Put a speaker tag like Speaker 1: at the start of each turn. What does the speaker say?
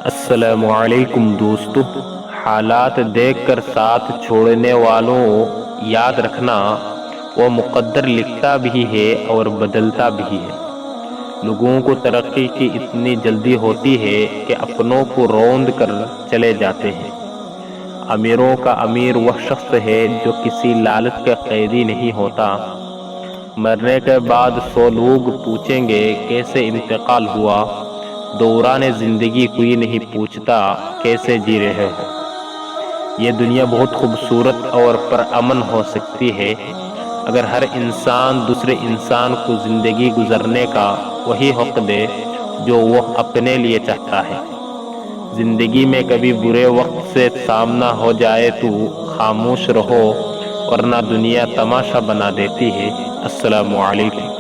Speaker 1: السلام علیکم دوستو، حالات دیکھ کر ساتھ چھوڑنے والوں یاد رکھنا وہ مقدر لکھتا بھی ہے اور بدلتا بھی ہے۔ لوگوں کو ترقی کی اتنی جلدی ہوتی ہے کہ اپنوں کو روند کر چلے جاتے ہیں۔ امیروں کا امیر وہ شخص ہے جو کسی لالچ کا قیدی نہیں ہوتا۔ مرنے کے بعد 100 لوگ پوچھیں گے کیسے انتقال ہوا، دوران زندگی کوئی نہیں پوچھتا کیسے جی رہے ہو۔ یہ دنیا بہت خوبصورت اور پرامن ہو سکتی ہے اگر ہر انسان دوسرے انسان کو زندگی گزرنے کا وہی حق دے جو وہ اپنے لیے چاہتا ہے۔ زندگی میں کبھی برے وقت سے سامنا ہو جائے تو خاموش رہو ورنہ دنیا تماشا بنا دیتی ہے۔ السلام علیکم۔